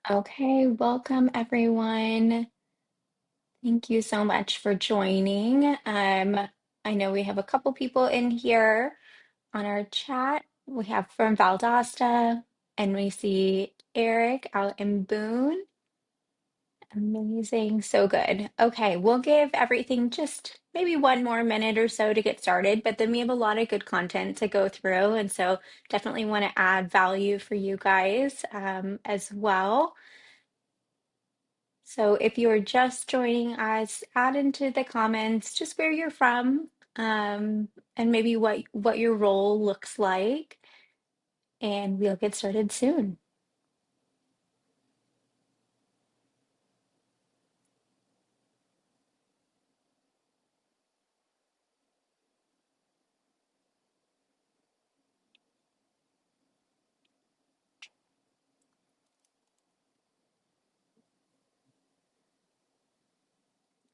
Okay, welcome everyone. Thank you so much for joining. I know we have a couple people in here on our chat. We have from Valdosta, and we see Eric out in Boone. Amazing, so good. Okay, we'll give everything just maybe one more minute or so to get started, but then we have a lot of good content to go through, and so definitely want to add value for you guys as well. So if you're just joining us, add into the comments just where you're from, and maybe what your role looks like, and we'll get started soon.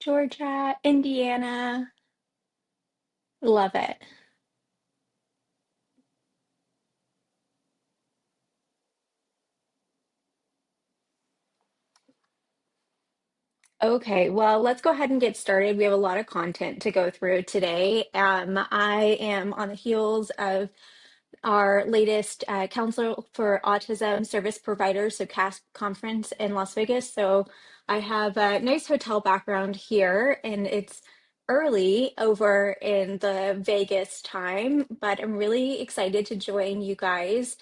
Georgia, Indiana, love it. Okay, well, let's go ahead and get started. We have a lot of content to go through today. I am on the heels of our latest Council for Autism Service Providers, so CASP conference in Las Vegas. So I have a nice hotel background here, and it's early over in the Vegas time, but I'm really excited to join you guys.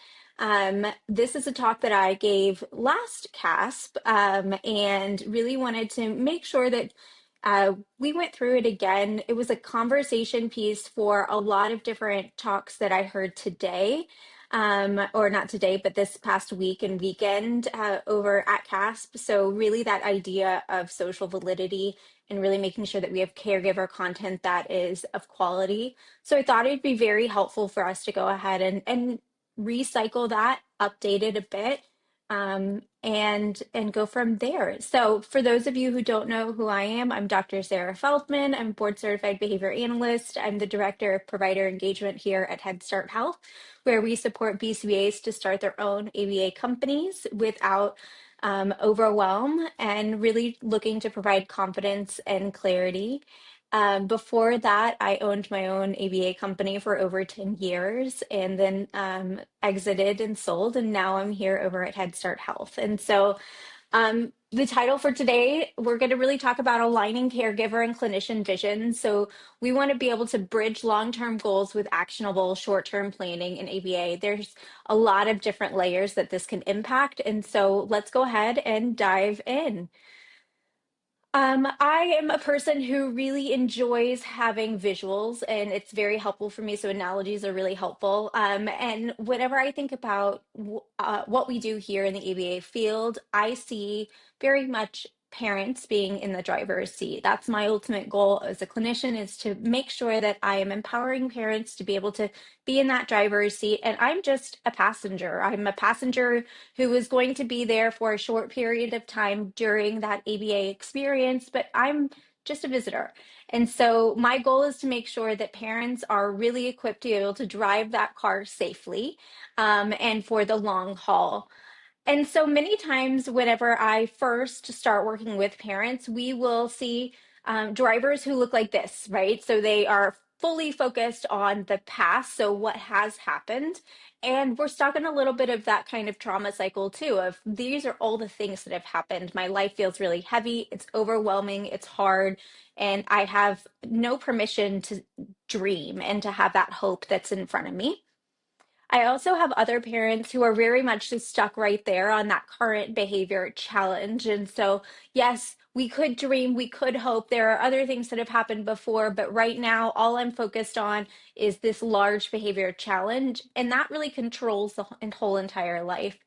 This is a talk that I gave last CASP, and really wanted to make sure that we went through it again. It was a conversation piece for a lot of different talks that I heard today, or not today, but this past week and weekend over at CASP. So, really, that idea of social validity and really making sure that we have caregiver content that is of quality. So, I thought it'd be very helpful for us to go ahead and recycle that, update it a bit, and go from there. So for those of you who don't know who I am, I'm Dr. Sara Feldman. I'm board certified behavior analyst. I'm the director of provider engagement here at Headstart Health, where we support BCBAs to start their own ABA companies without overwhelm, and really looking to provide confidence and clarity. Before that, I owned my own ABA company for over 10 years, and then exited and sold. And now I'm here over at Headstart Health. And so the title for today, we're going to really talk about aligning caregiver and clinician vision. So we want to be able to bridge long-term goals with actionable short-term planning in ABA. There's a lot of different layers that this can impact. And so let's go ahead and dive in. I am a person who really enjoys having visuals, and it's very helpful for me. So analogies are really helpful. And whenever I think about what we do here in the ABA field, I see very much parents being in the driver's seat. That's my ultimate goal as a clinician, is to make sure that I am empowering parents to be able to be in that driver's seat. And I'm just a passenger. I'm a passenger who is going to be there for a short period of time during that ABA experience, but I'm just a visitor. And so my goal is to make sure that parents are really equipped to be able to drive that car safely, and for the long haul. And so many times, whenever I first start working with parents, we will see drivers who look like this, right? So they are fully focused on the past, so what has happened. And we're stuck in a little bit of that kind of trauma cycle too, of these are all the things that have happened. My life feels really heavy, it's overwhelming, it's hard, and I have no permission to dream and to have that hope that's in front of me. I also have other parents who are very much just stuck right there on that current behavior challenge. And so, yes, we could dream, we could hope. There are other things that have happened before, but right now, all I'm focused on is this large behavior challenge. And that really controls the whole entire life.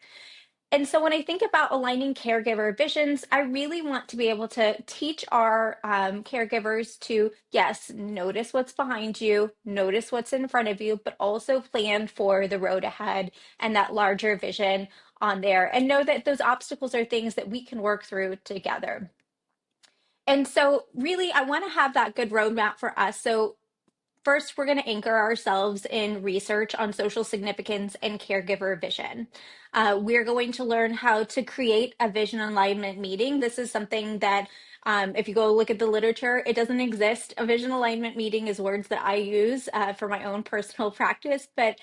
And so when I think about aligning caregiver visions, I really want to be able to teach our caregivers to, yes, notice what's behind you, notice what's in front of you, but also plan for the road ahead and that larger vision on there, and know that those obstacles are things that we can work through together. And so really, I want to have that good roadmap for us. So first, we're going to anchor ourselves in research on social significance and caregiver vision. We're going to learn how to create a vision alignment meeting. This is something that, if you go look at the literature, it doesn't exist. A vision alignment meeting is words that I use for my own personal practice, but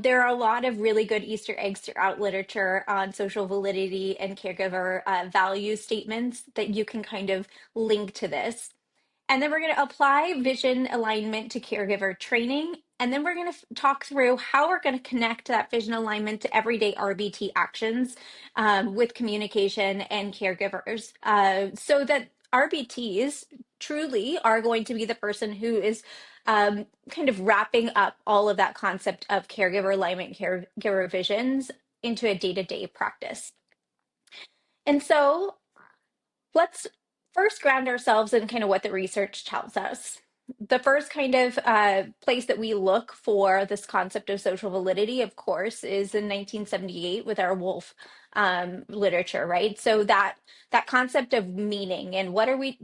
there are a lot of really good Easter eggs throughout literature on social validity and caregiver value statements that you can kind of link to this. And then we're going to apply vision alignment to caregiver training. And then we're going to talk through how we're going to connect that vision alignment to everyday RBT actions with communication and caregivers so that RBTs truly are going to be the person who is kind of wrapping up all of that concept of caregiver alignment, caregiver visions into a day-to-day practice. And so let's first ground ourselves in kind of what the research tells us. The first kind of place that we look for this concept of social validity, of course, is in 1978 with our Wolf literature, right? So that concept of meaning and what are we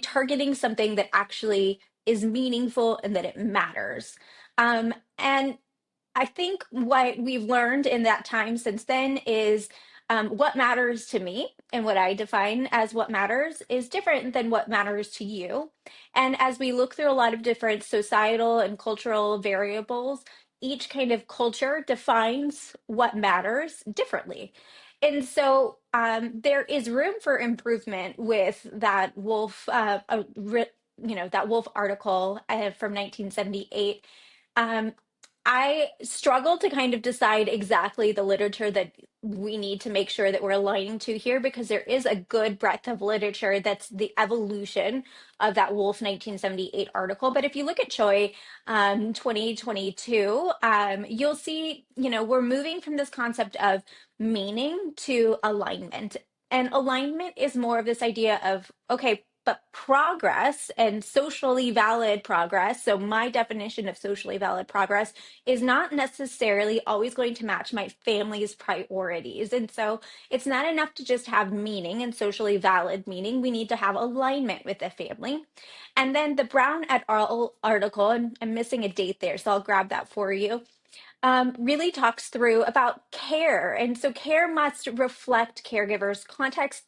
targeting something that actually is meaningful and that it matters? And I think what we've learned in that time since then is what matters to me and what I define as what matters is different than what matters to you. And as we look through a lot of different societal and cultural variables, each kind of culture defines what matters differently. And so there is room for improvement with that that Wolf article from 1978. Um, I struggle to kind of decide exactly the literature that we need to make sure that we're aligning to here because there is a good breadth of literature that's the evolution of that Wolf 1978 article. But if you look at Choi 2022, you'll see, we're moving from this concept of meaning to alignment. And alignment is more of this idea of, okay, but progress and socially valid progress. So, my definition of socially valid progress is not necessarily always going to match my family's priorities. And so, it's not enough to just have meaning and socially valid meaning. We need to have alignment with the family. And then the Brown et al. Article, and I'm missing a date there, so I'll grab that for you. Really talks through about care. And so care must reflect caregivers' context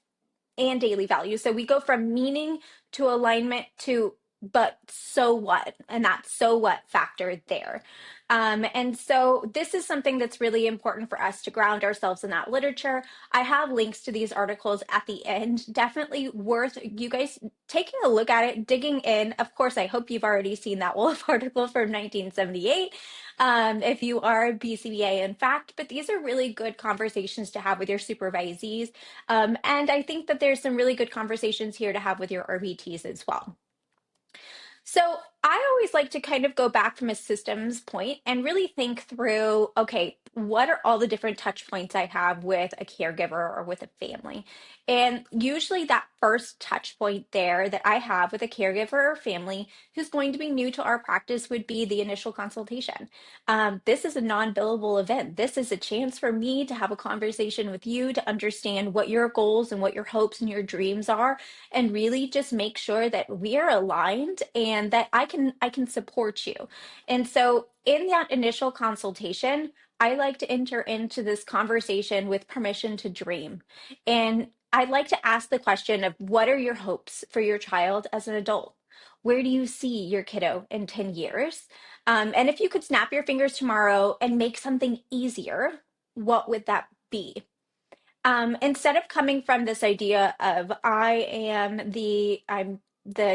and daily values. So we go from meaning to alignment to but so what, and that so what factor there. And so this is something that's really important for us to ground ourselves in that literature. I have links to these articles at the end. Definitely worth you guys taking a look at it, digging in. Of course, I hope you've already seen that Wolf article from 1978 if you are a BCBA, in fact, but these are really good conversations to have with your supervisees. And I think that there's some really good conversations here to have with your RBTs as well. So I always like to kind of go back from a systems point and really think through, okay, what are all the different touch points I have with a caregiver or with a family? And usually that first touch point there that I have with a caregiver or family who's going to be new to our practice would be the initial consultation. This is a non-billable event. This is a chance for me to have a conversation with you to understand what your goals and what your hopes and your dreams are and really just make sure that we are aligned and that I can support you. And so in that initial consultation, I like to enter into this conversation with permission to dream. And I'd like to ask the question of what are your hopes for your child as an adult? Where do you see your kiddo in 10 years? And if you could snap your fingers tomorrow and make something easier, what would that be? Instead of coming from this idea of I'm the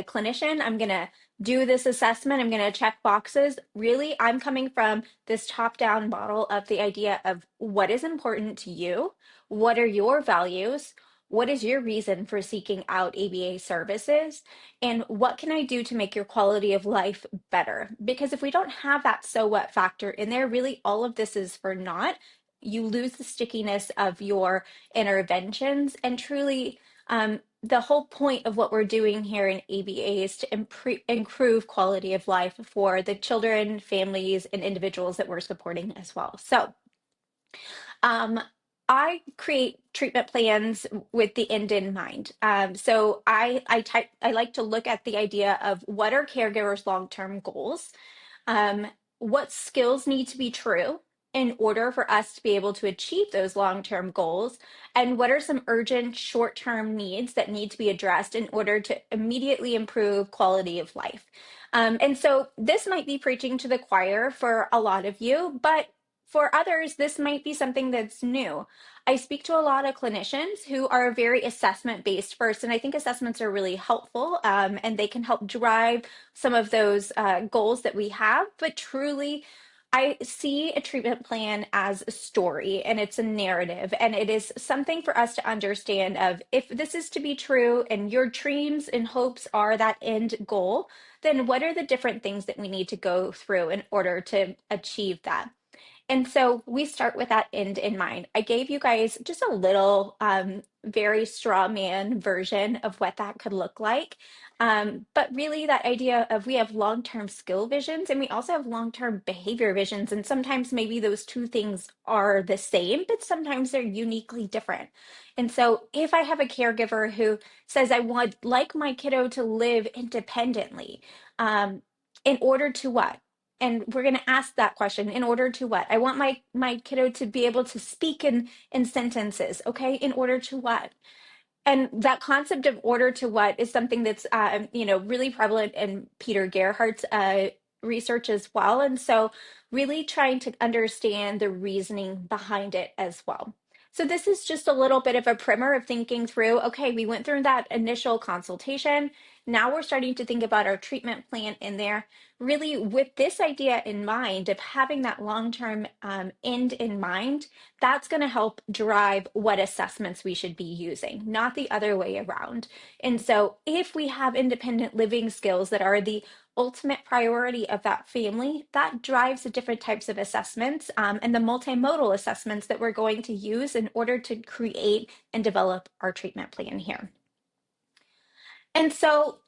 clinician, I'm gonna do this assessment, I'm gonna check boxes. Really, I'm coming from this top-down model of the idea of what is important to you, what are your values, what is your reason for seeking out ABA services, and what can I do to make your quality of life better? Because if we don't have that so what factor in there, really all of this is for naught. You lose the stickiness of your interventions and truly the whole point of what we're doing here in ABA is to improve quality of life for the children, families, and individuals that we're supporting as well. So um, I create treatment plans with the end in mind. So I like to look at the idea of what are caregivers' long-term goals, um, what skills need to be true in order for us to be able to achieve those long-term goals, and what are some urgent short-term needs that need to be addressed in order to immediately improve quality of life. And so this might be preaching to the choir for a lot of you, but for others, this might be something that's new. I speak to a lot of clinicians who are very assessment based first, and I think assessments are really helpful, and they can help drive some of those goals that we have. But truly, I see a treatment plan as a story and it's a narrative, and it is something for us to understand of if this is to be true and your dreams and hopes are that end goal, then what are the different things that we need to go through in order to achieve that? And so we start with that end in mind. I gave you guys just a little very straw man version of what that could look like. But really, that idea of we have long term skill visions and we also have long term behavior visions. And sometimes maybe those two things are the same, but sometimes they're uniquely different. And so if I have a caregiver who says, I would like my kiddo to live independently, in order to what? And we're going to ask that question, in order to what? I want my kiddo to be able to speak in sentences. Okay, in order to what? And that concept of order to what is something that's really prevalent in Peter Gerhardt's research as well. And so really trying to understand the reasoning behind it as well. So this is just a little bit of a primer of thinking through, okay, we went through that initial consultation. Now we're starting to think about our treatment plan in there, really with this idea in mind of having that long-term end in mind. That's going to help drive what assessments we should be using, not the other way around. And so if we have independent living skills that are the ultimate priority of that family, that drives the different types of assessments, and the multimodal assessments that we're going to use in order to create and develop our treatment plan here. And so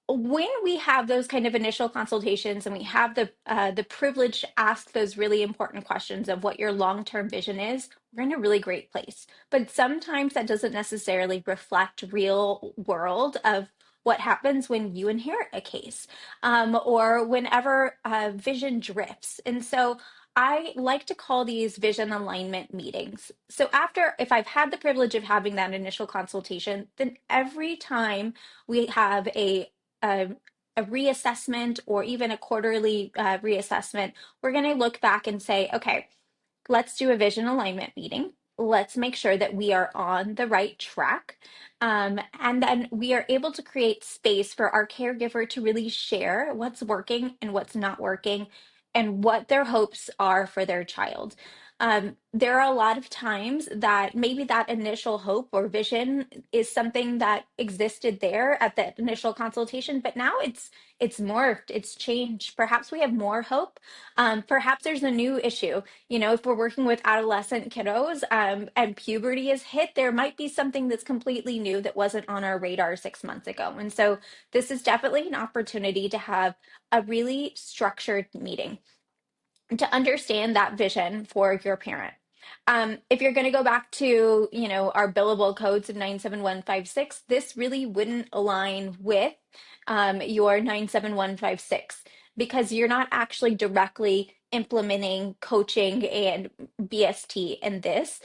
when we have those kind of initial consultations and we have the privilege to ask those really important questions of what your long-term vision is, we're in a really great place. But sometimes that doesn't necessarily reflect real world of what happens when you inherit a case, or whenever vision drifts. And so I like to call these vision alignment meetings. So if I've had the privilege of having that initial consultation, then every time we have a, a reassessment or even a quarterly reassessment, we're going to look back and say, okay, let's do a vision alignment meeting. Let's make sure that we are on the right track. And then we are able to create space for our caregiver to really share what's working and what's not working and what their hopes are for their child. There are a lot of times that maybe that initial hope or vision is something that existed there at that initial consultation, but now it's morphed, it's changed. Perhaps we have more hope. Perhaps there's a new issue. If we're working with adolescent kiddos, and puberty is hit, there might be something that's completely new that wasn't on our radar 6 months ago. And so this is definitely an opportunity to have a really structured meeting to understand that vision for your parent. If you're going to go back to, our billable codes of 97156, this really wouldn't align with your 97156 because you're not actually directly implementing coaching and BST in this.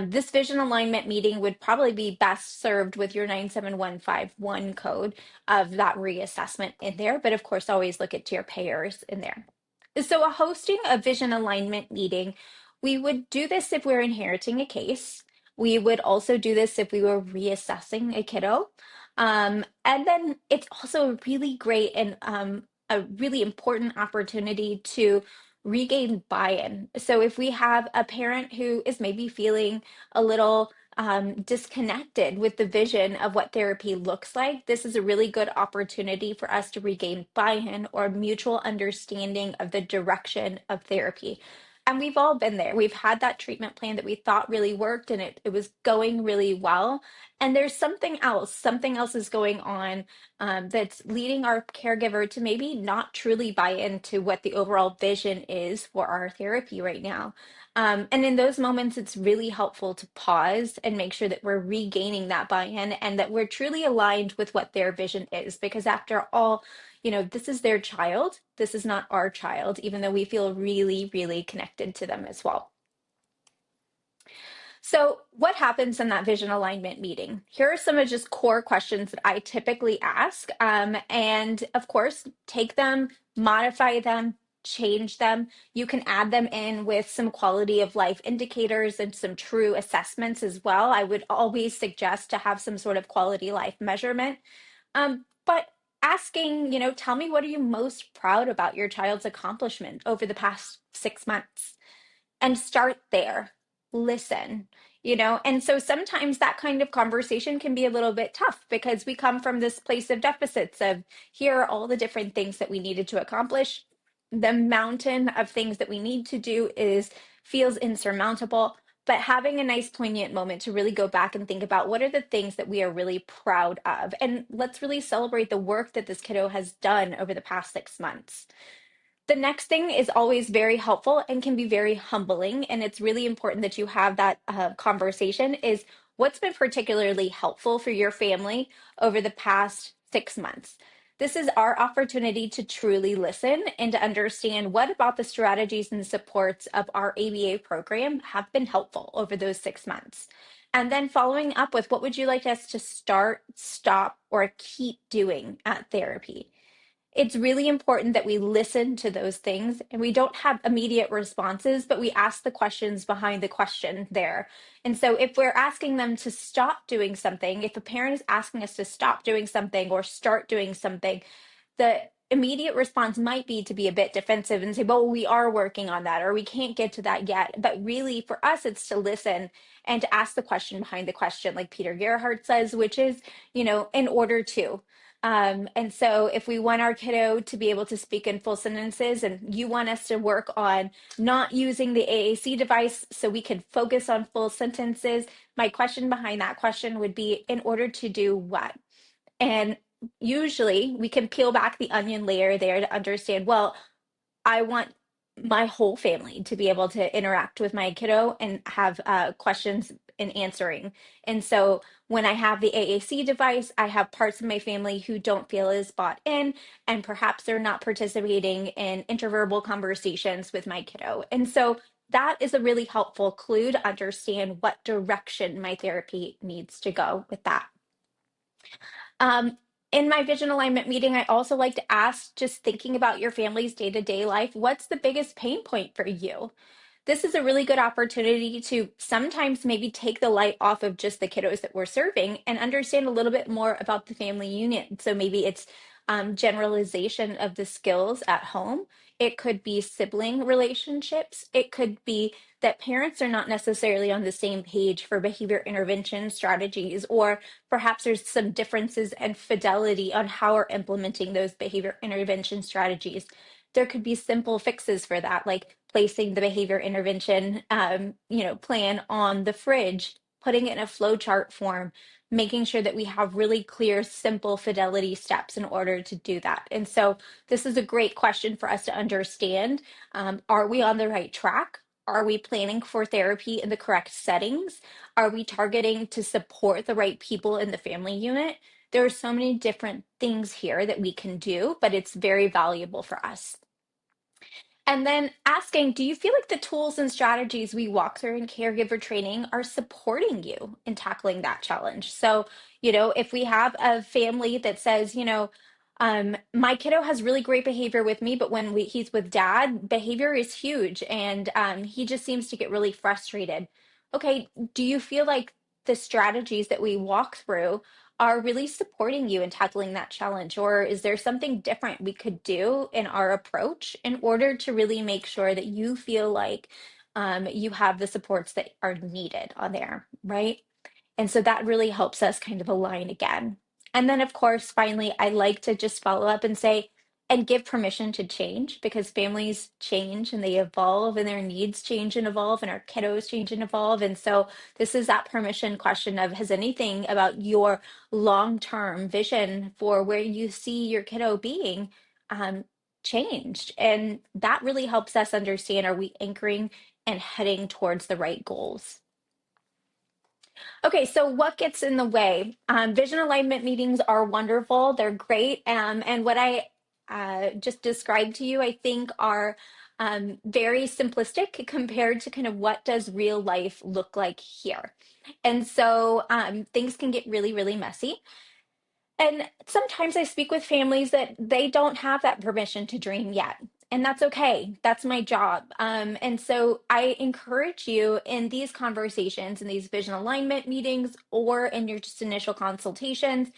This vision alignment meeting would probably be best served with your 97151 code of that reassessment in there. But of course, always look at your payers in there. So, hosting a vision alignment meeting, we would do this if we're inheriting a case. We would also do this if we were reassessing a kiddo. And then it's also really great and a really important opportunity to regain buy-in. So if we have a parent who is maybe feeling a little disconnected with the vision of what therapy looks like, this is a really good opportunity for us to regain buy-in or mutual understanding of the direction of therapy. And we've all been there. We've had that treatment plan that we thought really worked and it was going really well. And there's something else is going on, that's leading our caregiver to maybe not truly buy into what the overall vision is for our therapy right now. And in those moments, it's really helpful to pause and make sure that we're regaining that buy-in and that we're truly aligned with what their vision is. Because after all, this is their child. This is not our child, even though we feel really, really connected to them as well. So, what happens in that vision alignment meeting? Here are some of just core questions that I typically ask. And of course, take them, modify them, change them. You can add them in with some quality of life indicators and some true assessments as well. I would always suggest to have some sort of quality life measurement. But asking, tell me, what are you most proud about your child's accomplishment over the past 6 months? And start there. Listen, and so sometimes that kind of conversation can be a little bit tough because we come from this place of deficits of here are all the different things that we needed to accomplish. The mountain of things that we need to do is feels insurmountable, but having a nice poignant moment to really go back and think about what are the things that we are really proud of, and let's really celebrate the work that this kiddo has done over the past 6 months. The next thing is always very helpful and can be very humbling, and it's really important that you have that conversation, is what's been particularly helpful for your family over the past 6 months. This is our opportunity to truly listen and to understand what about the strategies and supports of our ABA program have been helpful over those 6 months. And then following up with what would you like us to start, stop, or keep doing at therapy? It's really important that we listen to those things and we don't have immediate responses, but we ask the questions behind the question there. And so if we're asking them to stop doing something, if a parent is asking us to stop doing something or start doing something, the immediate response might be to be a bit defensive and say, well, we are working on that, or we can't get to that yet. But really, for us, it's to listen and to ask the question behind the question, like Peter Gerhardt says, which is, in order to. And so if we want our kiddo to be able to speak in full sentences and you want us to work on not using the AAC device so we can focus on full sentences, my question behind that question would be, in order to do what? And usually we can peel back the onion layer there to understand, well, I want my whole family to be able to interact with my kiddo and have questions and answering. And so when I have the AAC device, I have parts of my family who don't feel as bought in, and perhaps they're not participating in interverbal conversations with my kiddo. And so that is a really helpful clue to understand what direction my therapy needs to go with that. Um, in my vision alignment meeting, I also like to ask, just thinking about your family's day-to-day life, what's the biggest pain point for you? This is a really good opportunity to sometimes maybe take the light off of just the kiddos that we're serving and understand a little bit more about the family unit. So maybe it's generalization of the skills at home. It could be sibling relationships. It could be that parents are not necessarily on the same page for behavior intervention strategies, or perhaps there's some differences in fidelity on how we're implementing those behavior intervention strategies. There could be simple fixes for that, like placing the behavior intervention, plan on the fridge, putting it in a flow chart form, making sure that we have really clear, simple fidelity steps in order to do that. And so this is a great question for us to understand. Are we on the right track? Are we planning for therapy in the correct settings? Are we targeting to support the right people in the family unit? There are so many different things here that we can do, but it's very valuable for us. And then asking, do you feel like the tools and strategies we walk through in caregiver training are supporting you in tackling that challenge? So, if we have a family that says, my kiddo has really great behavior with me, but when he's with dad, behavior is huge and he just seems to get really frustrated. Okay, do you feel like the strategies that we walk through are really supporting you in tackling that challenge? Or is there something different we could do in our approach in order to really make sure that you feel like you have the supports that are needed on there, right? And so that really helps us kind of align again. And then, of course, finally, I like to just follow up and say, and give permission to change, because families change and they evolve and their needs change and evolve and our kiddos change and evolve. And so this is that permission question of, has anything about your long-term vision for where you see your kiddo being um, changed? And that really helps us understand, are we anchoring and heading towards the right goals. Okay, so what gets in the way? Vision alignment meetings are wonderful. They're great. And what I just described to you, I think, are very simplistic compared to kind of what does real life look like here. And so things can get really, really messy. And sometimes I speak with families that they don't have that permission to dream yet. And that's okay. That's my job. And so I encourage you in these conversations, in these vision alignment meetings, or in your just initial consultations,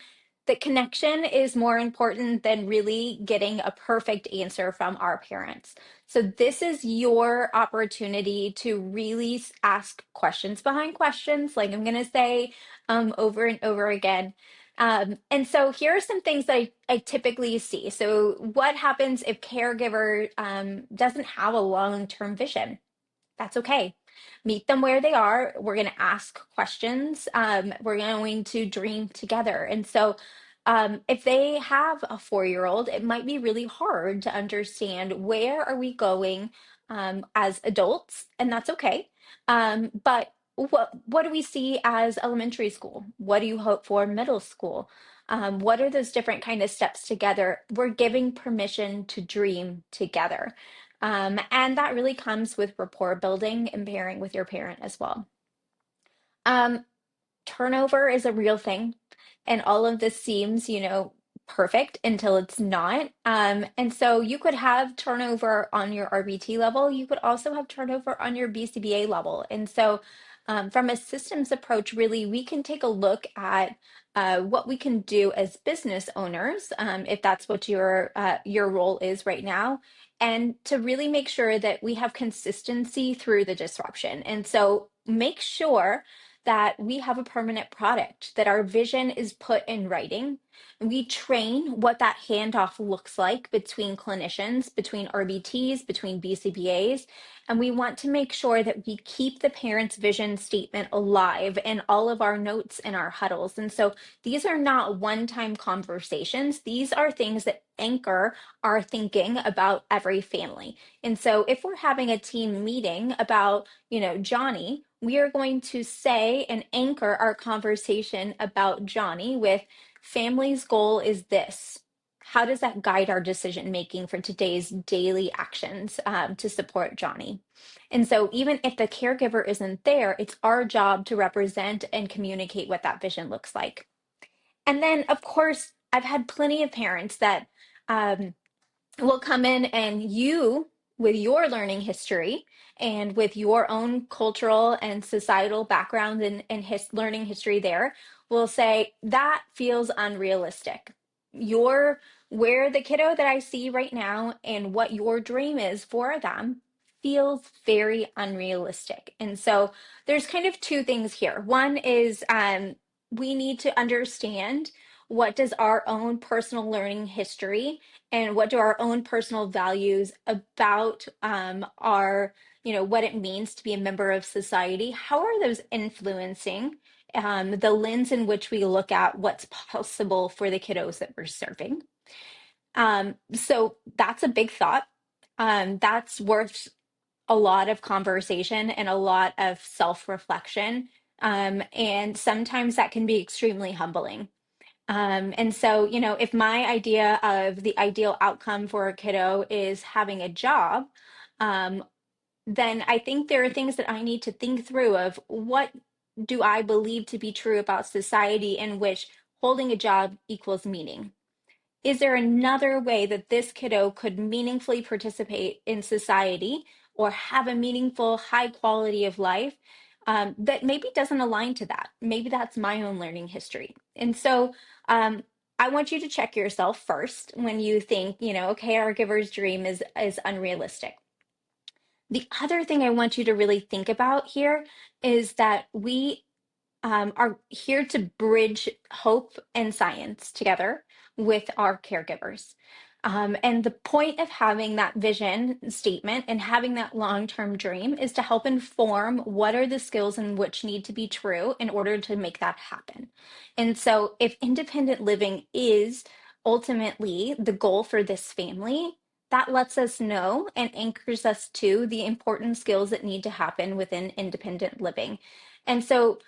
that connection is more important than really getting a perfect answer from our parents. So this is your opportunity to really ask questions behind questions, like I'm going to say over and over again. And so here are some things that I typically see. So what happens if caregiver doesn't have a long-term vision? That's okay. Meet them where they are. We're going to ask questions. We're going to dream together. And so, if they have a 4-year-old, it might be really hard to understand where are we going as adults, and that's okay. But what do we see as elementary school? What do you hope for middle school? What are those different kind of steps together? We're giving permission to dream together. And that really comes with rapport building and pairing with your parent as well. Um, Turnover is a real thing, and all of this seems, perfect until it's not. And so you could have turnover on your RBT level. You could also have turnover on your BCBA level. And so, from a systems approach, really, we can take a look at what we can do as business owners, if that's what your role is right now, and to really make sure that we have consistency through the disruption. And so, make sure that we have a permanent product, that our vision is put in writing. We train what that handoff looks like between clinicians, between RBTs, between BCBAs, and we want to make sure that we keep the parent's vision statement alive in all of our notes and our huddles. And so these are not one-time conversations. These are things that anchor our thinking about every family. And so if we're having a team meeting about, Johnny, we are going to say and anchor our conversation about Johnny with family's goal is this. How does that guide our decision making for today's daily actions to support Johnny? And so, even if the caregiver isn't there, it's our job to represent and communicate what that vision looks like. And then, of course, I've had plenty of parents that um, will come in, and you, with your learning history and with your own cultural and societal background and learning history there, will say that feels unrealistic. Your Where the kiddo that I see right now and what your dream is for them feels very unrealistic. And so there's kind of two things here. One is we need to understand what does our own personal learning history and what do our own personal values about what it means to be a member of society, how are those influencing the lens in which we look at what's possible for the kiddos that we're serving. So that's a big thought. That's worth a lot of conversation and a lot of self-reflection. And sometimes that can be extremely humbling. And so, if my idea of the ideal outcome for a kiddo is having a job, um, then I think there are things that I need to think through of what do I believe to be true about society in which holding a job equals meaning? Is there another way that this kiddo could meaningfully participate in society or have a meaningful, high quality of life that maybe doesn't align to that? Maybe that's my own learning history. And so I want you to check yourself first when you think, okay, our giver's dream is unrealistic. The other thing I want you to really think about here is that we are here to bridge hope and science together with our caregivers. And the point of having that vision statement and having that long-term dream is to help inform what are the skills in which need to be true in order to make that happen. And so if independent living is ultimately the goal for this family, that lets us know and anchors us to the important skills that need to happen within independent living. And so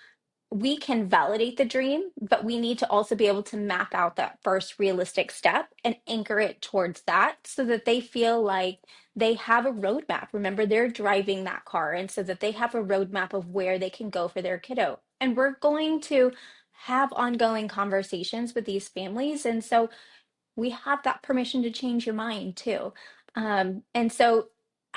we can validate the dream, but we need to also be able to map out that first realistic step and anchor it towards that so that they feel like they have a roadmap. Remember, they're driving that car, and so that they have a roadmap of where they can go for their kiddo. And we're going to have ongoing conversations with these families. And so we have that permission to change your mind too. And so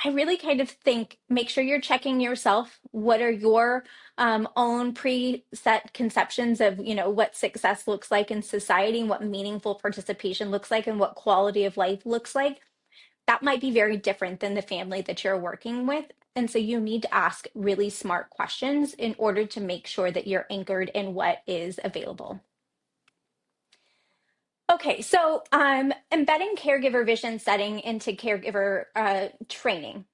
I really kind of think make sure you're checking yourself. What are your own preset conceptions of, what success looks like in society and what meaningful participation looks like and what quality of life looks like? That might be very different than the family that you're working with. And so you need to ask really smart questions in order to make sure that you're anchored in what is available. Okay, so embedding caregiver vision setting into caregiver training.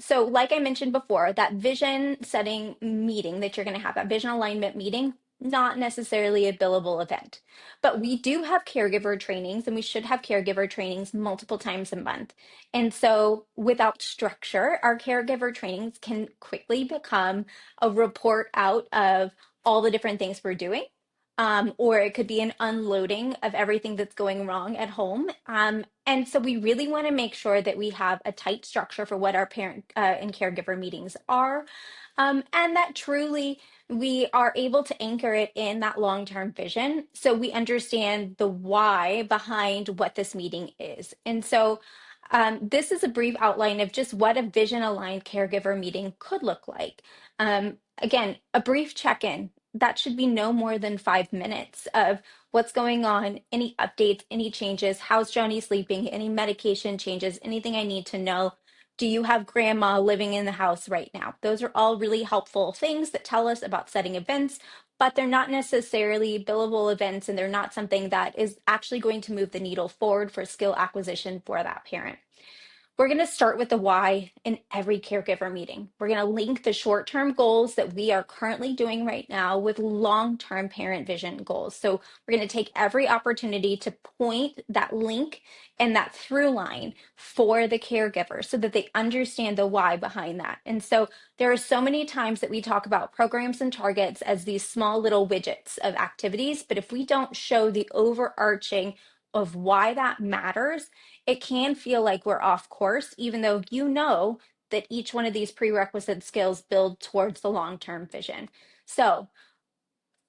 So, like I mentioned before, that vision setting meeting that you're going to have, that vision alignment meeting, not necessarily a billable event. But we do have caregiver trainings, and we should have caregiver trainings multiple times a month. And so, without structure, our caregiver trainings can quickly become a report out of all the different things we're doing. Or it could be an unloading of everything that's going wrong at home. And so we really want to make sure that we have a tight structure for what our parent and caregiver meetings are, and that truly we are able to anchor it in that long-term vision. So we understand the why behind what this meeting is. And so this is a brief outline of just what a vision aligned caregiver meeting could look like. Again, a brief check-in. That should be no more than 5 minutes of what's going on, any updates, any changes, how's Johnny sleeping, any medication changes, anything I need to know. Do you have grandma living in the house right now? Those are all really helpful things that tell us about setting events, but they're not necessarily billable events, and they're not something that is actually going to move the needle forward for skill acquisition for that parent. We're going to start with the why in every caregiver meeting. We're going to link the short-term goals that we are currently doing right now with long-term parent vision goals. So we're going to take every opportunity to point that link and that through line for the caregiver so that they understand the why behind that. And so there are so many times that we talk about programs and targets as these small little widgets of activities, but if we don't show the overarching of why that matters, it can feel like we're off course, even though you know that each one of these prerequisite skills build towards the long-term vision. So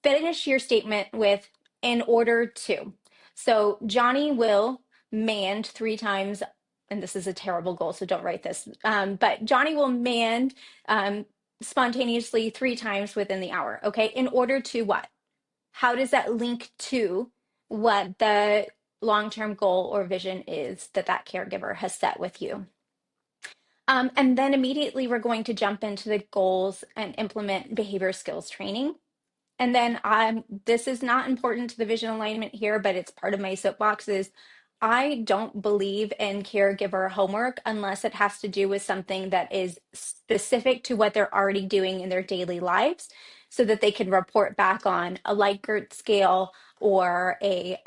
finish your statement with in order to. So Johnny will manned 3 times, and this is a terrible goal, so don't write this, but Johnny will manned spontaneously 3 times within the hour, okay? In order to what? How does that link to what the long-term goal or vision is that that caregiver has set with you? And then immediately we're going to jump into the goals and implement behavior skills training. And then this is not important to the vision alignment here, but it's part of my soapboxes. I don't believe in caregiver homework unless it has to do with something that is specific to what they're already doing in their daily lives so that they can report back on a Likert scale or a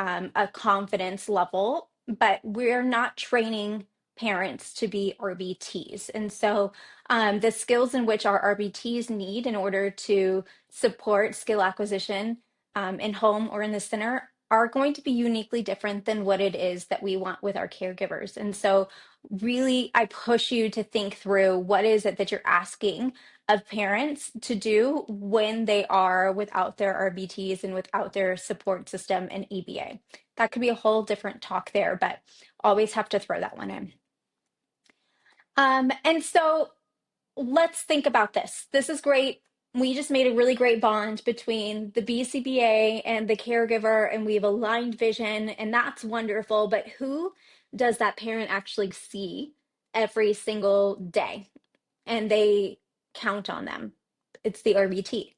confidence level. But we're not training parents to be RBTs. And so the skills in which our RBTs need in order to support skill acquisition in home or in the center are going to be uniquely different than what it is that we want with our caregivers. And so really, I push you to think through what is it that you're asking of parents to do when they are without their RBTs and without their support system and EBA. That could be a whole different talk there, but always have to throw that one in. And so let's think about this. This is great. We just made a really great bond between the BCBA and the caregiver, and we've aligned vision, and that's wonderful. But who does that parent actually see every single day? And they count on them. It's the RBT.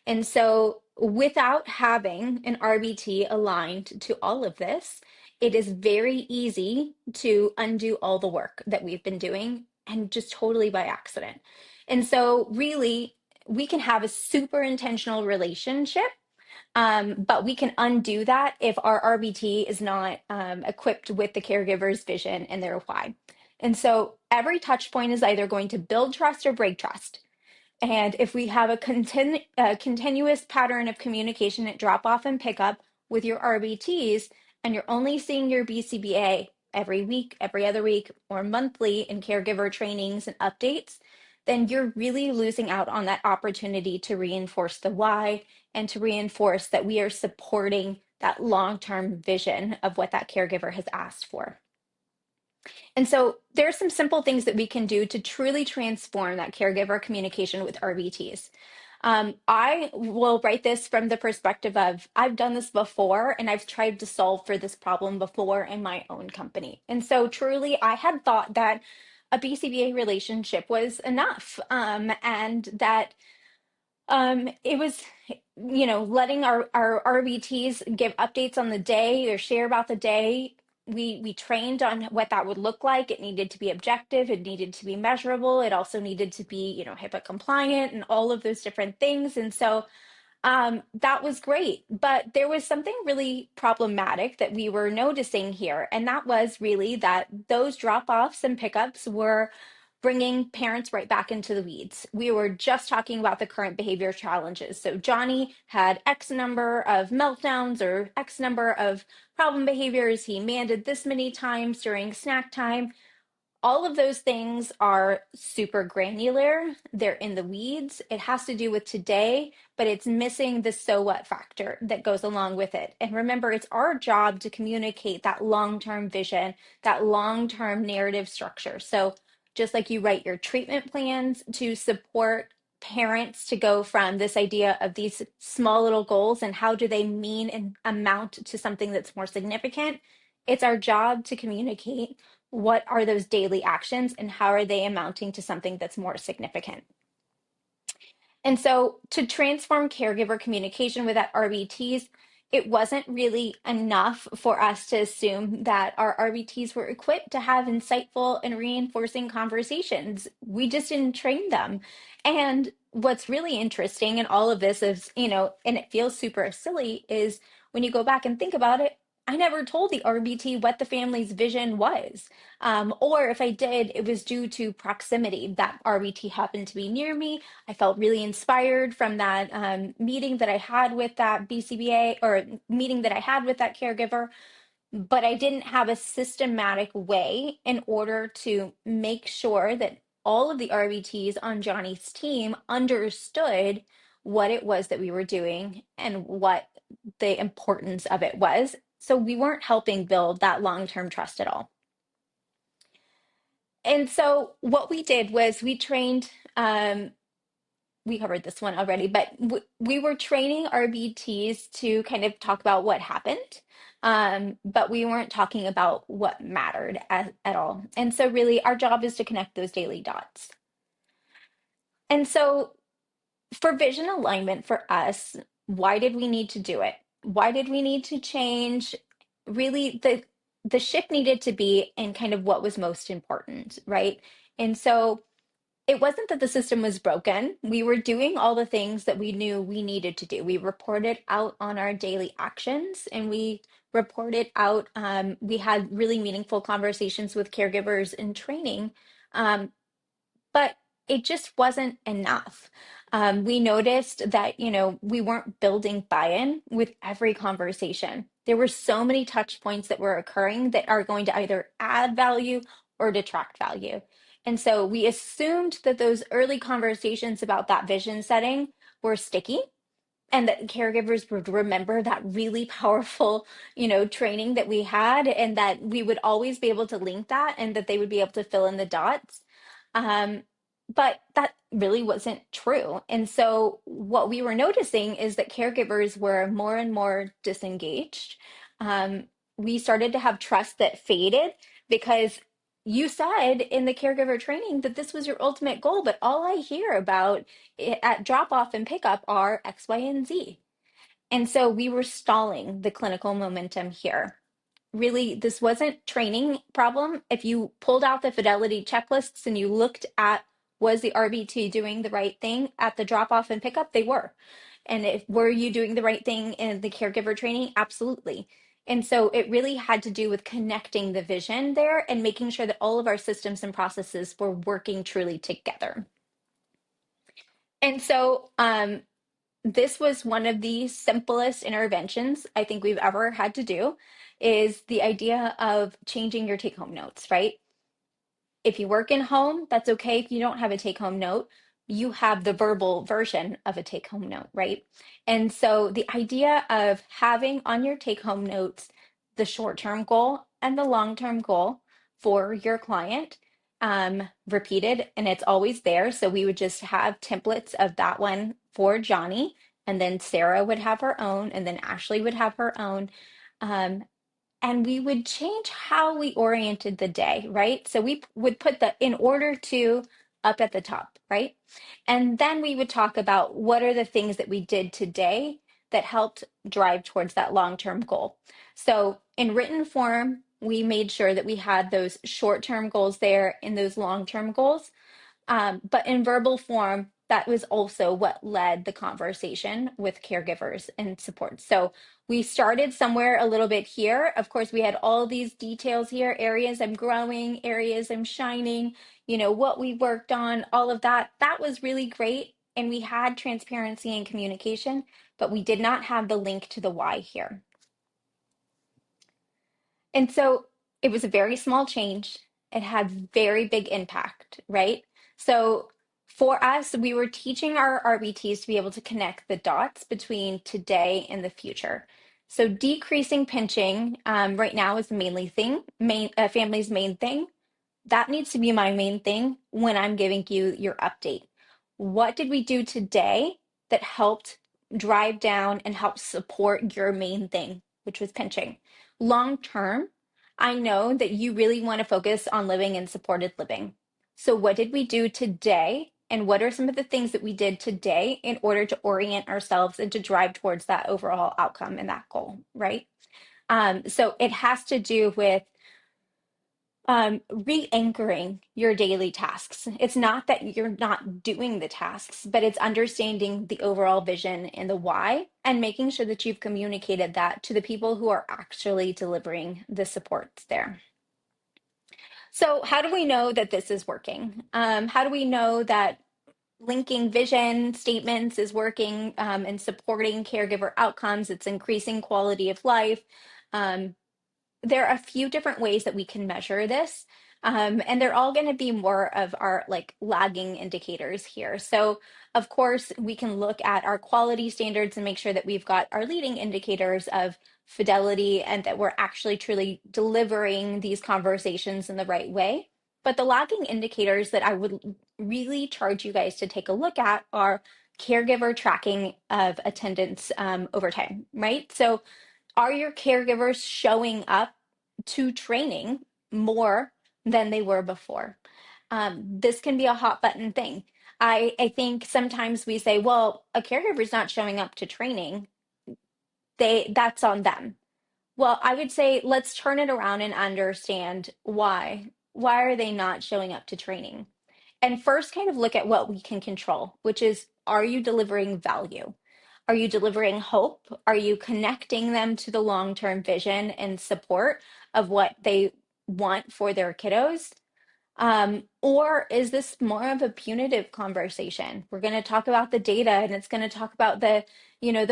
And so, without having an RBT aligned to all of this, it is very easy to undo all the work that we've been doing and just totally by accident. And so, really, we can have a super intentional relationship But we can undo that if our RBT is not equipped with the caregiver's vision and their why. And so every touch point is either going to build trust or break trust. And if we have a continuous pattern of communication at drop off and pickup with your RBTs, and you're only seeing your BCBA every week, every other week, or monthly in caregiver trainings and updates, then you're really losing out on that opportunity to reinforce the why and to reinforce that we are supporting that long-term vision of what that caregiver has asked for. And so there are some simple things that we can do to truly transform that caregiver communication with RBTs. I will write this from the perspective of I've done this before and I've tried to solve for this problem before in my own company. And so truly, I had thought that a BCBA relationship was enough, and that it was, letting our RBTs give updates on the day or share about the day. We trained on what that would look like. It needed to be objective. It needed to be measurable. It also needed to be, HIPAA compliant and all of those different things. And so that was great, but there was something really problematic that we were noticing here, and that was really that those drop-offs and pickups were bringing parents right back into the weeds. We were just talking about the current behavior challenges. So Johnny had X number of meltdowns or X number of problem behaviors. He manded this many times during snack time. All of those things are super granular. They're in the weeds. It has to do with today, but it's missing the so what factor that goes along with it. And remember, it's our job to communicate that long-term vision, that long-term narrative structure. So just like you write your treatment plans to support parents to go from this idea of these small little goals and how do they mean and amount to something that's more significant, it's our job to communicate what are those daily actions and how are they amounting to something that's more significant. And so to transform caregiver communication with that RBTs, it wasn't really enough for us to assume that our RBTs were equipped to have insightful and reinforcing conversations. We just didn't train them. And what's really interesting in all of this is, and it feels super silly, is when you go back and think about it, I never told the RBT what the family's vision was. Or if I did, it was due to proximity. That RBT happened to be near me. I felt really inspired from that meeting that I had with that BCBA or meeting that I had with that caregiver, but I didn't have a systematic way in order to make sure that all of the RBTs on Johnny's team understood what it was that we were doing and what the importance of it was. So we weren't helping build that long-term trust at all. And so what we did was we trained, we covered this one already, but we were training RBTs to kind of talk about what happened, but we weren't talking about what mattered at all. And so really our job is to connect those daily dots. And so for vision alignment for us, why did we need to do it? Why did we need to change? Really, the shift needed to be in kind of what was most important, right? And so it wasn't that the system was broken. We were doing all the things that we knew we needed to do. We reported out on our daily actions and we reported out, we had really meaningful conversations with caregivers in training. Um, but it just wasn't enough. We noticed that, we weren't building buy-in with every conversation. There were so many touch points that were occurring that are going to either add value or detract value. And so we assumed that those early conversations about that vision setting were sticky and that caregivers would remember that really powerful, training that we had and that we would always be able to link that and that they would be able to fill in the dots. Um, but that really wasn't true. And so what we were noticing is that caregivers were more and more disengaged. We started to have trust that faded because you said in the caregiver training that this was your ultimate goal, but all I hear about at drop off and pickup are X, Y, and Z. And so we were stalling the clinical momentum here. Really, this wasn't training problem. If you pulled out the fidelity checklists and you looked at was the RBT doing the right thing at the drop off and pickup, they were. And if were you doing the right thing in the caregiver training? Absolutely. And so it really had to do with connecting the vision there and making sure that all of our systems and processes were working truly together. And so this was one of the simplest interventions I think we've ever had to do, is the idea of changing your take-home notes, right? If you work in home, that's okay. If you don't have a take home note, you have the verbal version of a take home note, right? And so the idea of having on your take home notes the short term goal and the long term goal for your client, repeated, and it's always there. So we would just have templates of that one for Johnny, and then Sarah would have her own, and then Ashley would have her own. Um, and we would change how we oriented the day, right? So we would put the in order to up at the top, right? And then we would talk about what are the things that we did today that helped drive towards that long-term goal. So in written form, we made sure that we had those short-term goals there and those long-term goals. But in verbal form, that was also what led the conversation with caregivers and support. So we started somewhere a little bit here. Of course, we had all these details here, areas I'm growing, areas I'm shining, what we worked on, all of that. That was really great. And we had transparency and communication, but we did not have the link to the why here. And so it was a very small change. It had very big impact, right? So for us, we were teaching our RBTs to be able to connect the dots between today and the future. So decreasing pinching right now is the family's main thing. That needs to be my main thing when I'm giving you your update. What did we do today that helped drive down and help support your main thing, which was pinching? Long term, I know that you really want to focus on living in supported living. So, what did we do today? And what are some of the things that we did today in order to orient ourselves and to drive towards that overall outcome and that goal, right? So, it has to do with re-anchoring your daily tasks. It's not that you're not doing the tasks, but it's understanding the overall vision and the why, and making sure that you've communicated that to the people who are actually delivering the supports there. So how do we know that this is working? How do we know that linking vision statements is working and supporting caregiver outcomes? It's increasing quality of life. Um, there are a few different ways that we can measure this. And they're all going to be more of our like lagging indicators here. So of course, we can look at our quality standards and make sure that we've got our leading indicators of fidelity and that we're actually truly delivering these conversations in the right way. But the lagging indicators that I would really charge you guys to take a look at are caregiver tracking of attendance over time, right? So are your caregivers showing up to training more than they were before? This can be a hot button thing. I think sometimes we say, well, a caregiver's not showing up to training. That's on them. Well, I would say let's turn it around and understand why. Why are they not showing up to training? And first, kind of look at what we can control, which is, are you delivering value? Are you delivering hope? Are you connecting them to the long-term vision and support of what they want for their kiddos? Or is this more of a punitive conversation? We're going to talk about the data and it's going to talk about the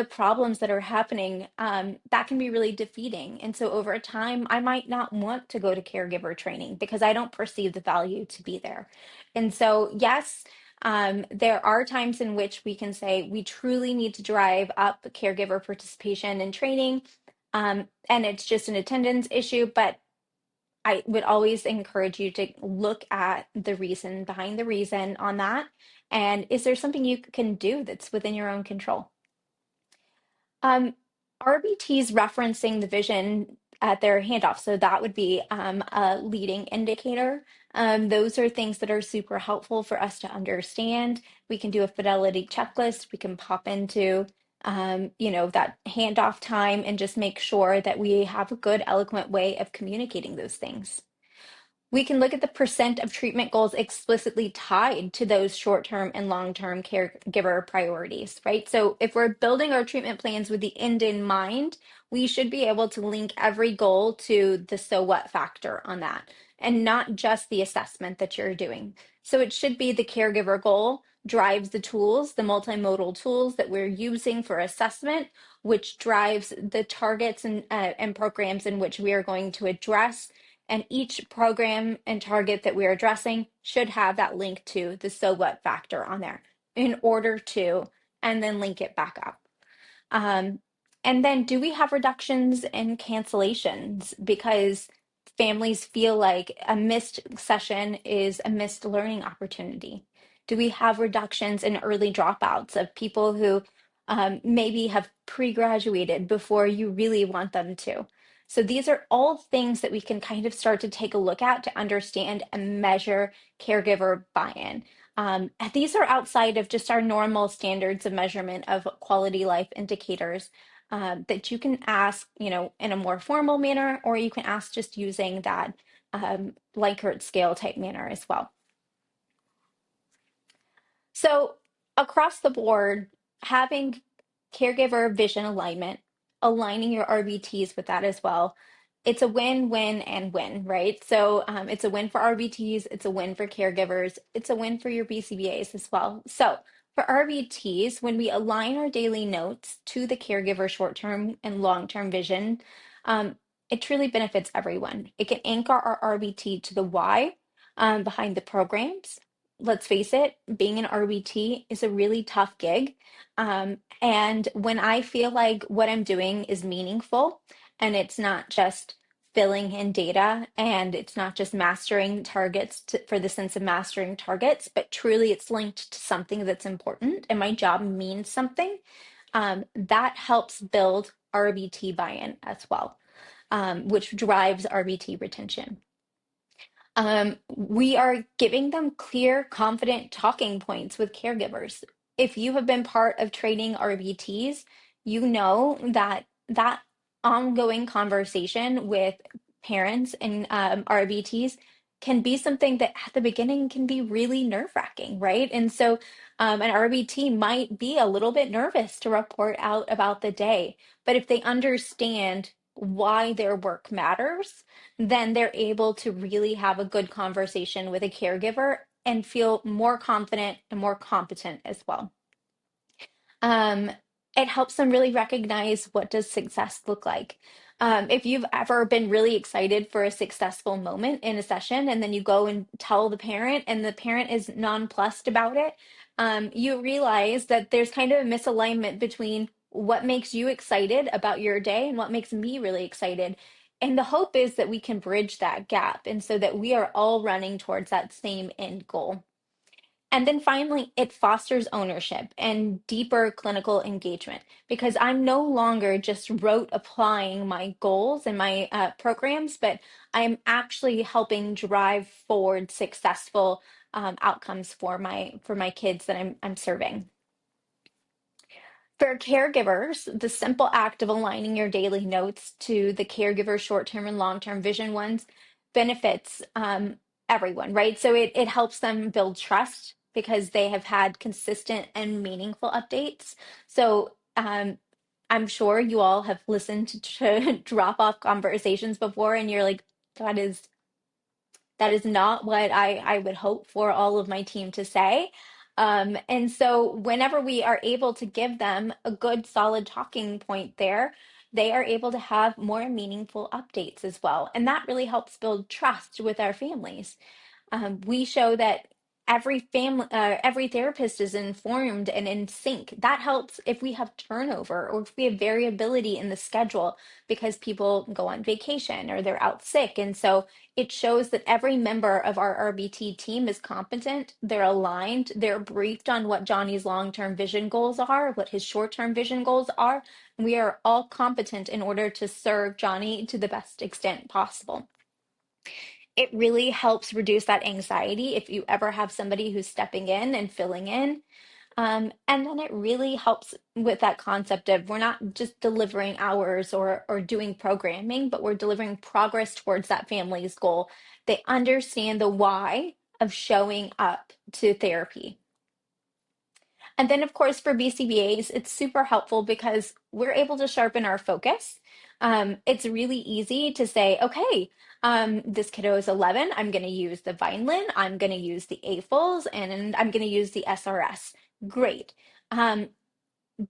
problems that are happening. That can be really defeating. And so over time, I might not want to go to caregiver training because I don't perceive the value to be there. And so, yes, there are times in which we can say we truly need to drive up caregiver participation in training. And it's just an attendance issue, but I would always encourage you to look at the reason behind the reason on that. And is there something you can do that's within your own control? RBTs referencing the vision at their handoff. So that would be a leading indicator. Those are things that are super helpful for us to understand. We can do a fidelity checklist. We can pop into that handoff time and just make sure that we have a good, eloquent way of communicating those things. We can look at the percent of treatment goals explicitly tied to those short-term and long-term caregiver priorities, right? So if we're building our treatment plans with the end in mind, we should be able to link every goal to the so what factor on that, and not just the assessment that you're doing. So it should be the caregiver goal drives the tools, the multimodal tools that we're using for assessment, which drives the targets and programs in which we are going to address, and each program and target that we're addressing should have that link to the so what factor on there in order to, and then link it back up. Um, and then do we have reductions in cancellations because families feel like a missed session is a missed learning opportunity? Do we have reductions in early dropouts of people who maybe have pre-graduated before you really want them to? So these are all things that we can kind of start to take a look at to understand and measure caregiver buy-in. And these are outside of just our normal standards of measurement of quality life indicators that you can ask, in a more formal manner, or you can ask just using that Likert scale type manner as well. So across the board, having caregiver vision alignment, aligning your RBTs with that as well, it's a win, win, and win, right? So it's a win for RBTs, it's a win for caregivers, it's a win for your BCBAs as well. So for RBTs, when we align our daily notes to the caregiver short-term and long-term vision, um, it truly benefits everyone. It can anchor our RBT to the why behind the programs. Let's face it, being an RBT is a really tough gig. And when I feel like what I'm doing is meaningful and it's not just filling in data and it's not just mastering targets for the sense of mastering targets, but truly it's linked to something that's important and my job means something, that helps build RBT buy-in as well, which drives RBT retention. We are giving them clear, confident talking points with caregivers. If you have been part of training RBTs, you know that that ongoing conversation with parents and RBTs can be something that at the beginning can be really nerve-wracking, right? And so an RBT might be a little bit nervous to report out about the day, but if they understand why their work matters, then they're able to really have a good conversation with a caregiver and feel more confident and more competent as well. Um, it helps them really recognize what does success look like. If you've ever been really excited for a successful moment in a session and then you go and tell the parent and the parent is nonplussed about it, you realize that there's kind of a misalignment between what makes you excited about your day and what makes me really excited. And the hope is that we can bridge that gap and so that we are all running towards that same end goal. And then finally, it fosters ownership and deeper clinical engagement because I'm no longer just rote applying my goals and my programs, but I'm actually helping drive forward successful outcomes for my kids that I'm serving. For caregivers, the simple act of aligning your daily notes to the caregiver short-term and long-term vision ones benefits everyone, right? So it helps them build trust because they have had consistent and meaningful updates. So I'm sure you all have listened to drop-off conversations before, and you're like, that is not what I would hope for all of my team to say. And so whenever we are able to give them a good solid talking point there, they are able to have more meaningful updates as well. And that really helps build trust with our families. We show that every therapist is informed and in sync. That helps if we have turnover or if we have variability in the schedule because people go on vacation or they're out sick. And so it shows that every member of our RBT team is competent, they're aligned, they're briefed on what Johnny's long-term vision goals are, what his short-term vision goals are. And we are all competent in order to serve Johnny to the best extent possible. It really helps reduce that anxiety if you ever have somebody who's stepping in and filling in. And then it really helps with that concept of we're not just delivering hours or doing programming, but we're delivering progress towards that family's goal. They understand the why of showing up to therapy. And then, of course, for BCBAs, it's super helpful because we're able to sharpen our focus. It's really easy to say, okay, this kiddo is 11. I'm going to use the Vineland, I'm going to use the AFLs, and I'm going to use the SRS. Great. Um,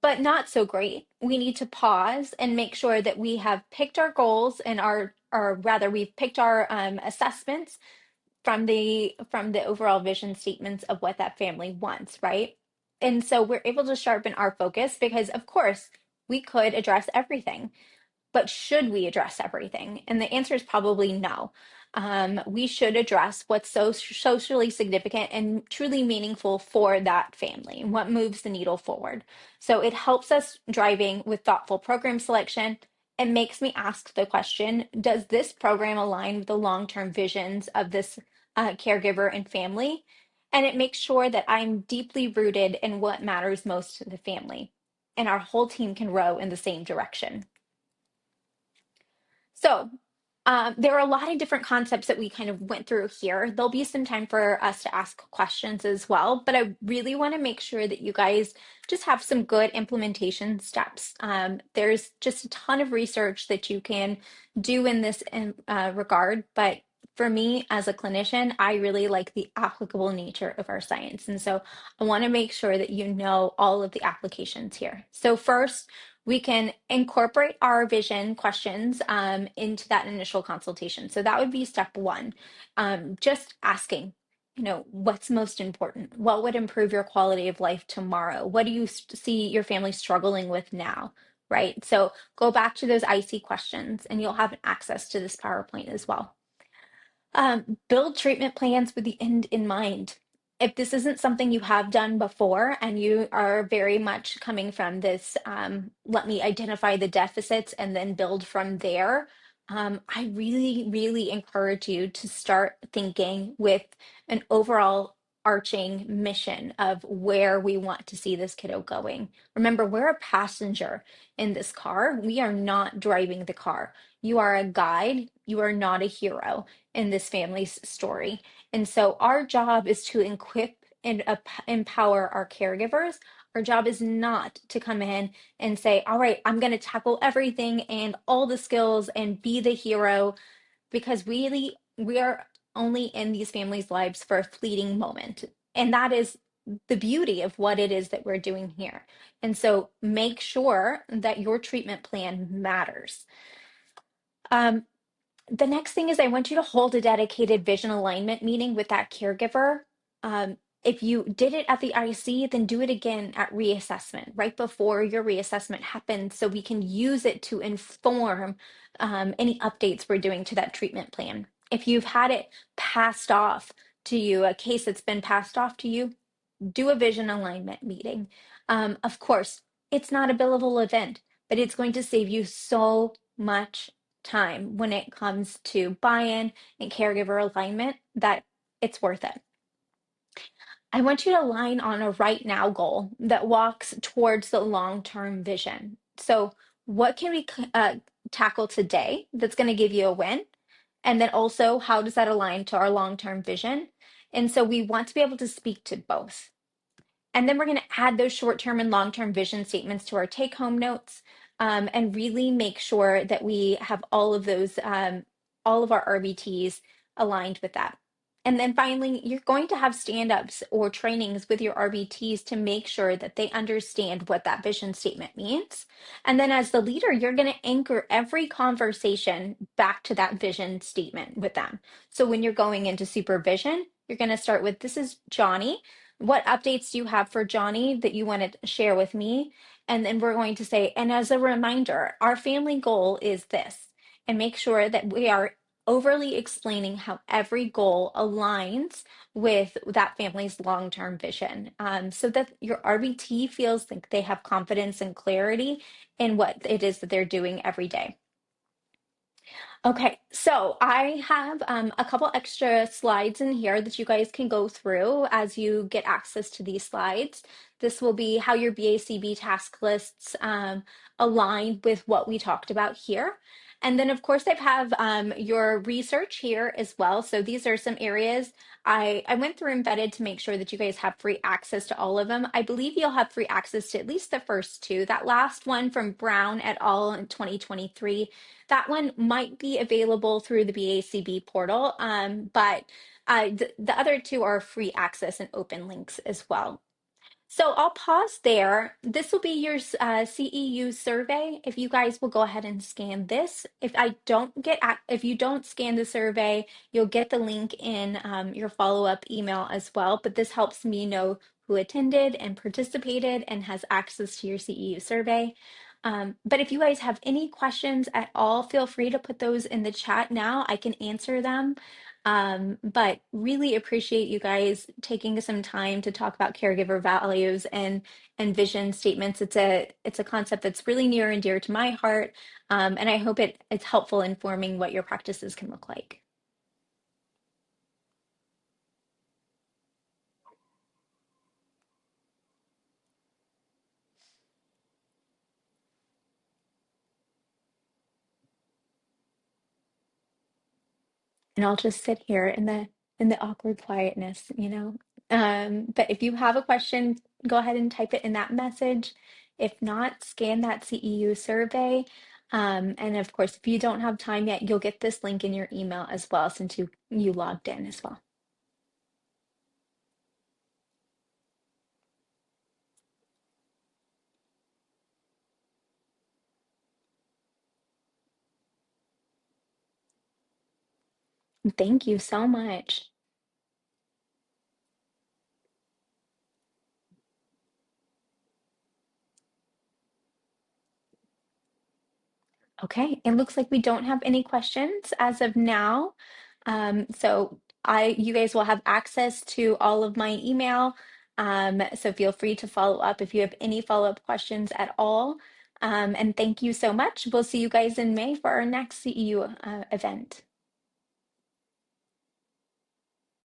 but not so great. We need to pause and make sure that we have picked our goals and or rather, we've picked our assessments from the overall vision statements of what that family wants, right? And so we're able to sharpen our focus because, of course, we could address everything. But should we address everything? And the answer is probably no. We should address what's so socially significant and truly meaningful for that family, what moves the needle forward. So it helps us driving with thoughtful program selection. It makes me ask the question, does this program align with the long-term visions of this caregiver and family? And it makes sure that I'm deeply rooted in what matters most to the family, and our whole team can row in the same direction. So, there are a lot of different concepts that we kind of went through here. There'll be some time for us to ask questions as well, but I really want to make sure that you guys just have some good implementation steps. There's just a ton of research that you can do in this regard, but for me as a clinician, I really like the applicable nature of our science. And so I want to make sure that you know all of the applications here. So first, we can incorporate our vision questions into that initial consultation. So that would be step one. Just asking, what's most important? What would improve your quality of life tomorrow? What do you see your family struggling with now? Right? So go back to those IC questions and you'll have access to this PowerPoint as well. Build treatment plans with the end in mind. If this isn't something you have done before and you are very much coming from this, let me identify the deficits and then build from there, I really, really encourage you to start thinking with an overall arching mission of where we want to see this kiddo going. Remember, we're a passenger in this car. We are not driving the car. You are a guide. You are not a hero in this family's story. And so our job is to equip and empower our caregivers. Our job is not to come in and say, all right, I'm going to tackle everything and all the skills and be the hero, because really, we are only in these families' lives for a fleeting moment. And that is the beauty of what it is that we're doing here. And so make sure that your treatment plan matters. Um, the next thing is I want you to hold a dedicated vision alignment meeting with that caregiver. If you did it at the IC, then do it again at reassessment, right before your reassessment happens, so we can use it to inform any updates we're doing to that treatment plan. If you've had it passed off to you, a case that's been passed off to you, do a vision alignment meeting. Of course, it's not a billable event, but it's going to save you so much time when it comes to buy-in and caregiver alignment that it's worth it. I want you to align on a right now goal that walks towards the long-term vision. So, what can we tackle today that's going to give you a win? And then also, how does that align to our long-term vision? And so, we want to be able to speak to both. And then we're going to add those short-term and long-term vision statements to our take-home notes, and really make sure that we have all of those, all of our RBTs aligned with that. And then finally, you're going to have stand-ups or trainings with your RBTs to make sure that they understand what that vision statement means. And then as the leader, you're going to anchor every conversation back to that vision statement with them. So when you're going into supervision, you're going to start with, this is Johnny. What updates do you have for Johnny that you want to share with me? And then we're going to say, and as a reminder, our family goal is this, and make sure that we are overly explaining how every goal aligns with that family's long-term vision, so that your RBT feels like they have confidence and clarity in what it is that they're doing every day. Okay, so I have a couple extra slides in here that you guys can go through as you get access to these slides. This will be how your BACB task lists align with what we talked about here. And then, of course, I have your research here as well. So these are some areas I went through and vetted to make sure that you guys have free access to all of them. I believe you'll have free access to at least the first two. That last one from Brown et al. In 2023, that one might be available through the BACB portal, but the other two are free access and open links as well. So I'll pause there. This will be your CEU survey. If you guys will go ahead and scan this. If you don't scan the survey, you'll get the link in your follow-up email as well. But this helps me know who attended and participated and has access to your CEU survey. But if you guys have any questions at all, feel free to put those in the chat now. I can answer them. But really appreciate you guys taking some time to talk about caregiver values and vision statements. It's a concept that's really near and dear to my heart, and I hope it's helpful informing what your practices can look like. And I'll just sit here in the awkward quietness, you know. But if you have a question, go ahead and type it in that message. If not, scan that CEU survey. And of course, if you don't have time yet, you'll get this link in your email as well since you logged in as well. Thank you so much. Okay, it looks like we don't have any questions as of now. So you guys will have access to all of my email. So feel free to follow up if you have any follow-up questions at all. And thank you so much. We'll see you guys in May for our next CEU event.